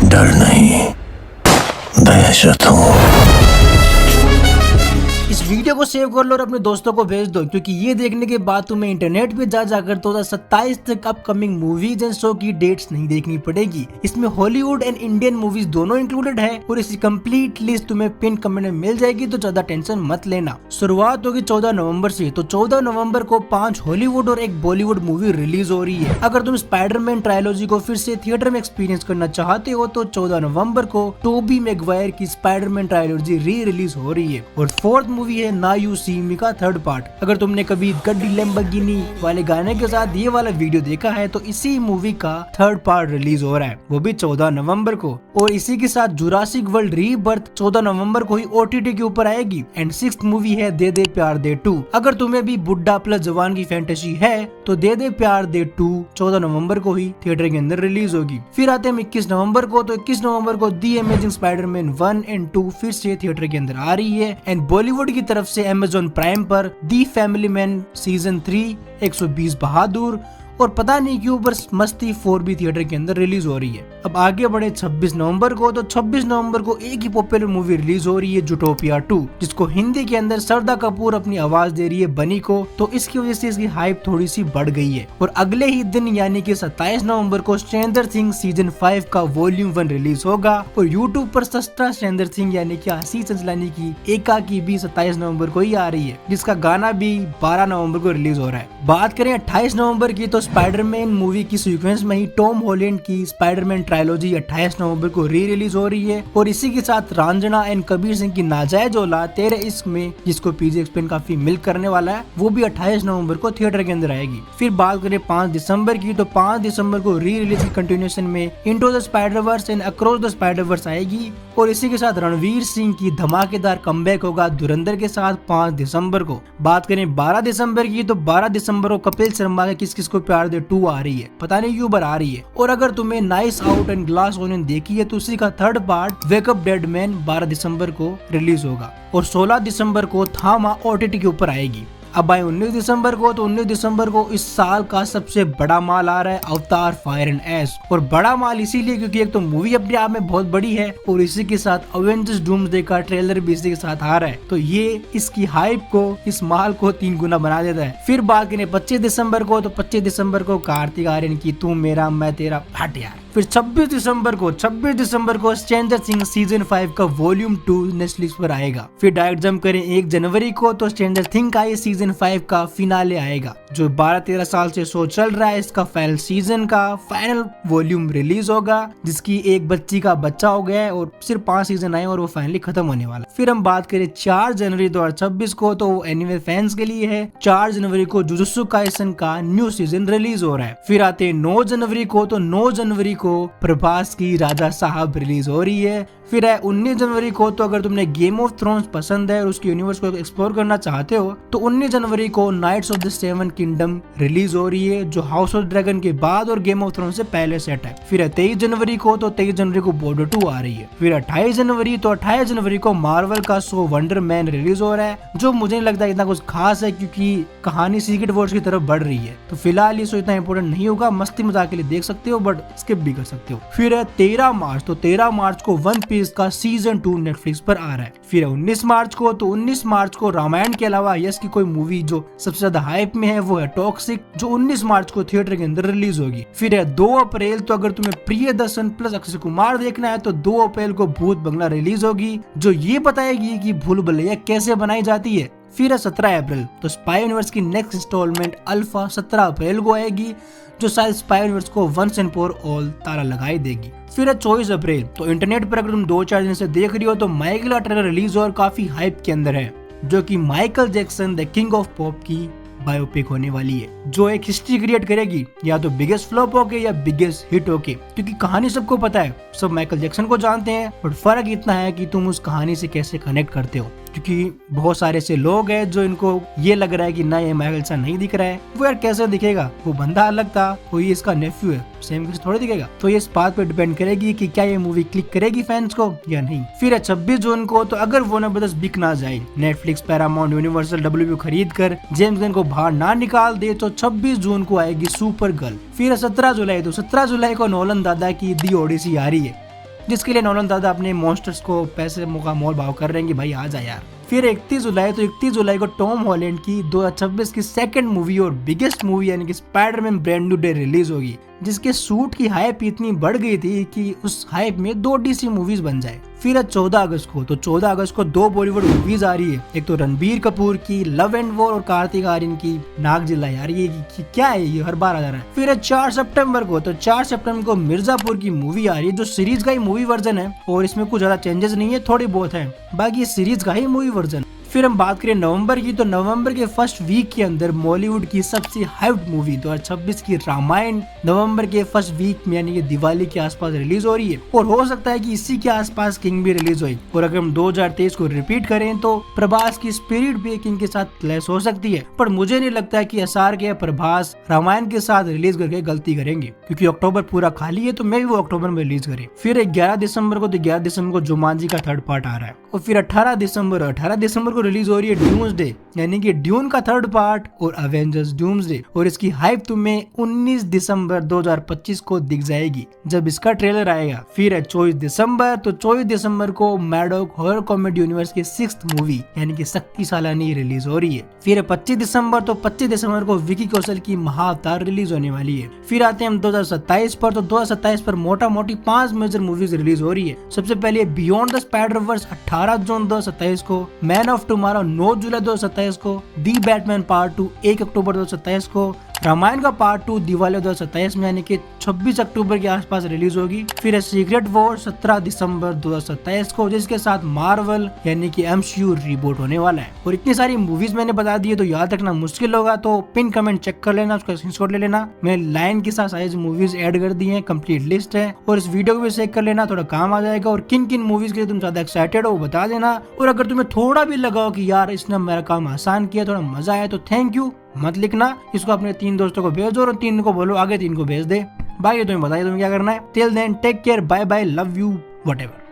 डर नहीं, दहशत हूँ। इस वीडियो को सेव कर लो और अपने दोस्तों को भेज दो, क्योंकि ये देखने के बाद तुम्हें इंटरनेट पे जा जाकर 2027 तक अपकमिंग मूवीज एंड शो की डेट्स नहीं देखनी पड़ेगी। इसमें हॉलीवुड एंड इंडियन मूवीज दोनों इंक्लूडेड है और इसकी कंप्लीट लिस्ट तुम्हें पिन कमेंट में मिल जाएगी, तो ज्यादा टेंशन मत लेना। शुरुआत होगी 14 नवंबर से, तो 14 नवंबर को 5 हॉलीवुड और 1 बॉलीवुड मूवी रिलीज हो रही है। अगर तुम स्पाइडरमैन ट्रायलॉजी को फिर से थिएटर में एक्सपीरियंस करना चाहते हो तो 14 नवंबर को टोबी मैगवायर की स्पाइडरमैन ट्रायलॉजी री रिलीज हो रही है। और फोर्थ मूवी है ना यू सी मी का थर्ड पार्ट। अगर तुमने कभी गड्डी लैम्बोर्गिनी वाले गाने के साथ ये वाला वीडियो देखा है तो इसी मूवी का थर्ड पार्ट रिलीज हो रहा है, वो भी 14 नवंबर को। और इसी के साथ जुरासिक वर्ल्ड रीबर्थ 14 नवंबर को ही ओटीटी के ऊपर आएगी। एंड सिक्स्थ मूवी है दे दे प्यार दे 2। अगर तुम्हें भी बुड्ढा प्लस जवान की फैंटेसी है तो दे दे प्यार दे 2 14 नवंबर को ही थिएटर के अंदर रिलीज होगी। फिर आते हैं 21 नवंबर को, तो 21 नवंबर को दी अमेजिंग स्पाइडरमैन 1 एंड 2 फिर से थिएटर के अंदर आ रही है। एंड बॉलीवुड की तरफ से अमेज़न प्राइम पर दी फैमिली मैन सीजन 3 120 बहादुर और पता नहीं क्यों पर मस्ती 4 भी थिएटर के अंदर रिलीज हो रही है। अब आगे बढ़े 26 नवंबर को, तो 26 नवंबर को एक ही पॉपुलर मूवी रिलीज हो रही है जूटोपिया 2, जिसको हिंदी के अंदर श्रद्धा कपूर अपनी आवाज दे रही है बनी को, तो इसकी वजह से इसकी हाइप थोड़ी सी बढ़ गई है। और अगले ही दिन यानी कि 27 नवंबर को स्ट्रेंजर थिंग्स सीजन 5 का वॉल्यूम 1 रिलीज होगा और यूट्यूब पर सस्ता स्ट्रेंजर थिंग यानी कि हंसी चंचलानी की एका की भी 27 नवंबर को ही आ रही है, जिसका गाना भी 12 नवंबर को रिलीज हो रहा है। बात करें 28 नवंबर की, तो स्पाइडरमैन मूवी की सीक्वेंस में ही टॉम हॉलैंड की स्पाइडरमैन ट्रायलॉजी 28 नवंबर को री रिलीज हो रही है। और इसी के साथ रंजना एंड कबीर सिंह की नाजायज औलाद तेरे इश्क में, जिसको पीजी एक्सपेन काफी मिल करने वाला है, वो भी 28 नवंबर को थिएटर के अंदर आएगी। फिर बात करें 5 दिसंबर की, तो 5 दिसंबर को री रिलीज की कंटिन्यूएशन में into the Spider-Verse and across the Spider-Verse आएगी। और इसी के साथ रणवीर सिंह की धमाकेदार कमबैक होगा धुरंधर के साथ 5 दिसंबर को। बात करें 12 दिसंबर की, तो 12 दिसंबर को कपिल शर्मा के किस किस को प्यार दे 2 आ रही है, पता नहीं क्यों आ रही है। और अगर तुम्हें nice out and glass onion देखी है तो उसी का third part wake up dead man 12 दिसंबर को रिलीज होगा। और 16 दिसंबर को थामा ओटीटी के ऊपर आएगी। अब आए 19 दिसंबर को, तो 19 दिसंबर को इस साल का सबसे बड़ा माल आ रहा है अवतार फायर एंड ऐश। और बड़ा माल इसीलिए क्योंकि एक तो मूवी अपने आप में बहुत बड़ी है और इसी के साथ अवेंजर्स डूम्सडे का ट्रेलर भी इसी के साथ आ रहा है, तो ये इसकी हाइप को, इस माल को 3 गुना बना देता है। फिर बात करें 25 दिसंबर को, तो 25 दिसंबर को कार्तिक आर्यन की तू मेरा मैं तेरा फट यार। फिर 26 दिसंबर को स्ट्रेंजर थिंग्स सीजन 5 का वॉल्यूम 2 नेटफ्लिक्स पर आएगा। फिर डायरेक्ट जंप करें 1 जनवरी को, तो स्ट्रेंजर थिंग का ये सीजन 5 का फिनाले आएगा, जो 12-13 साल से शो चल रहा है। इसका फाइनल सीजन का फाइनल वॉल्यूम रिलीज होगा, जिसकी एक बच्ची का बच्चा हो गया है और सिर्फ 5 सीजन आए और वो फाइनली खत्म होने वाला। फिर हम बात करें 4 जनवरी 2026 को, तो वो एनिमे फैंस के लिए है। 4 जनवरी को जुजुत्सु काइसन का न्यू सीजन रिलीज हो रहा है। फिर आते हैं 9 जनवरी को, तो 9 जनवरी को प्रभास की राजा साहब रिलीज हो रही है। फिर है 19 जनवरी को, तो अगर तुमने गेम ऑफ थ्रोन्स पसंद है और उसके यूनिवर्स को एक्सप्लोर करना चाहते हो तो 19 जनवरी को Knights of the Seven Kingdom release हो रही है, जो हाउस ऑफ ड्रैगन के बाद और गेम ऑफ थ्रोन्स से पहले सेट है। फिर है 23 जनवरी को, तो 23 जनवरी को बॉर्डर 2 आ रही है। फिर 28 जनवरी, तो 28 जनवरी को मार्वल का शो वंडर मैन रिलीज हो रहा है, जो मुझे नहीं लगता इतना कुछ खास है क्योंकि कहानी सीक्रेट वॉर्स की तरफ बढ़ रही है, तो फिलहाल ये शो इतना इंपॉर्टेंट नहीं होगा, मस्ती मजाक के लिए देख सकते हो बट स्किप भी कर सकते हो। फिर है 13 मार्च, तो 13 मार्च को वन पीस का सीजन 2 नेटफ्लिक्स पर आ रहा है। फिर 19 मार्च को, तो 19 मार्च को रामायण के अलावा यस की कोई मूवी जो सबसे ज्यादा हाइप में है वो है टॉक्सिक, जो 19 मार्च को थिएटर के अंदर रिलीज होगी। फिर है 2 अप्रैल, तो अगर तुम्हें प्रियदर्शन प्लस अक्षय कुमार देखना है तो 2 अप्रैल को भूत बंगला रिलीज होगी, जो ये बताएगी कि भूल भुलैया कैसे बनाई जाती है। फिर है 17 अप्रैल, तो स्पाई यूनिवर्स की नेक्स्ट इंस्टॉलमेंट अल्फा 17 अप्रैल को आएगी, जो शायद स्पाई यूनिवर्स को वंस एंड फॉर ऑल तारा लगाई देगी। फिर है 24 अप्रैल, तो इंटरनेट पर अगर तुम 2-4 दिन से देख रही हो तो माइकल का ट्रेलर रिलीज और काफी हाइप के अंदर है, जो कि Michael Jackson the king of pop की बायोपिक होने वाली है, जो एक हिस्ट्री क्रिएट करेगी, या तो बिगेस्ट फ्लॉप होके या बिगेस्ट हिट होके, क्योंकि कहानी सबको पता है, सब माइकल जैक्सन को जानते हैं, बट फर्क इतना है कि तुम उस कहानी से कैसे कनेक्ट करते हो। क्योंकि बहुत सारे ऐसे लोग हैं जो इनको ये लग रहा है कि ना ये माइकल सा नहीं दिख रहा है, वो यार कैसे दिखेगा, वो बंदा अलग था, वो ये इसका नेफ्यू है, सेम कैसे थोड़ी दिखेगा। तो ये इस बात पे डिपेंड करेगी कि क्या ये मूवी क्लिक करेगी फैंस को या नहीं। फिर है 26 जून को, तो अगर वार्नर ब्रदर्स बिक ना जाए, नेटफ्लिक्स, पैरामाउंट, यूनिवर्सल, डब्ल्यूबी खरीद कर जेम्स गन को बाहर ना निकाल दे, तो 26 जून को आएगी सुपर गर्ल। फिर है 17 जुलाई, तो 17 जुलाई को नोलन दादा की दी ओडिसी आ रही है, जिसके लिए नॉलन दादा अपने मॉन्स्टर्स को पैसे का मोल भाव कर रहे हैं कि भाई आ जा यार। फिर 31 जुलाई, तो 31 जुलाई को टॉम हॉलैंड की 2026 की सेकंड मूवी और बिगेस्ट मूवी यानी कि Spiderman brand new day release होगी, जिसके सूट की हाइप इतनी बढ़ गई थी कि उस हाइप में 2 डीसी मूवीज बन जाए। फिर 14 अगस्त को, तो 14 अगस्त को 2 बॉलीवुड मूवीज आ रही है। एक तो रणबीर कपूर की लव एंड वॉर और कार्तिक आर्यन की नागजिला। यार ये क्या है, ये हर बार आ जा रहा है। फिर 4 सितंबर को, तो 4 सितंबर को मिर्जापुर की मूवी आ रही है, जो सीरीज का ही मूवी वर्जन है और इसमें कुछ ज्यादा चेंजेस नहीं है, थोड़ी बहुत है, बाकी सीरीज का ही मूवी वर्जन। फिर हम बात करें नवंबर की, तो नवंबर के फर्स्ट वीक के अंदर बॉलीवुड की सबसे हाइप्ड मूवी 2026 की रामायण नवंबर के फर्स्ट वीक में यानी कि दिवाली के आसपास रिलीज हो रही है, और हो सकता है कि इसी के आसपास किंग भी रिलीज हुई। और अगर हम 2023 को रिपीट करें तो प्रभास की स्पिरिट भी किंग के साथ क्लैश हो सकती है, पर मुझे नहीं लगता है कि एसआर के प्रभास रामायण के साथ रिलीज करके गलती करेंगे, क्योंकि अक्टूबर पूरा खाली है, तो मैं भी वो अक्टूबर में रिलीज करें। फिर 11 दिसंबर को, तो 11 दिसंबर को जुमांजी का 3rd पार्ट आ रहा है। और फिर 18 दिसंबर को रिलीज हो रही है ड्यूम्सडे यानी कि ड्यून का 3rd पार्ट और अवेंजर्स डूम्सडे, और इसकी हाइप तुम्हें 19 दिसंबर 2025 को दिख जाएगी जब इसका ट्रेलर आएगा। फिर है 24 दिसंबर, तो 24 दिसंबर को मैडॉक हॉरर कॉमेडी यूनिवर्स की 6th मूवी यानी कि शक्ति सालानी रिलीज हो रही है। फिर 25 दिसंबर, तो 25 दिसंबर को विकी कौशल की महाअवतार रिलीज होने वाली है। फिर आते हैं हम 2027 पर, तो 2027 पर मोटा मोटी 5 मेजर मूवीज रिलीज हो रही है। सबसे पहले बियॉन्ड द स्पाइडर वर्स 18 जून 2027 को, मैन ऑफ टुमारो 9 जुलाई 2027 को, दी बैटमैन पार्ट 2 1 अक्टूबर 2027 को, रामायण का पार्ट 2 दिवाली 2027 में यानी कि 26 अक्टूबर के आसपास रिलीज होगी। फिर सीक्रेट वॉर 17 दिसंबर 2027 को, जिसके साथ मार्वल यानी कि MCU रिबूट होने वाला है। और इतनी सारी मूवीज मैंने बता दी है, तो याद रखना मुश्किल होगा, तो पिन कमेंट चेक कर लेना, उसका स्क्रीनशॉट ले लेना। मैं लाइन के साथ सारी मूवीज ऐड कर दी है, कंप्लीट लिस्ट है, और इस वीडियो को भी चेक कर लेना, थोड़ा काम आ जाएगा। और किन किन मूवीज के लिए तुम ज्यादा एक्साइटेड हो बता देना, और अगर तुम्हें थोड़ा भी लगा हो कि यार इसने मेरा काम आसान किया, थोड़ा मजा आया, तो थैंक यू मत लिखना, इसको अपने 3 दोस्तों को भेजो और 3 को बोलो आगे 3 को भेज दे। बाकी तुम्हें बताइए तुम्हें क्या करना है। Till then take care, bye bye, love you, whatever.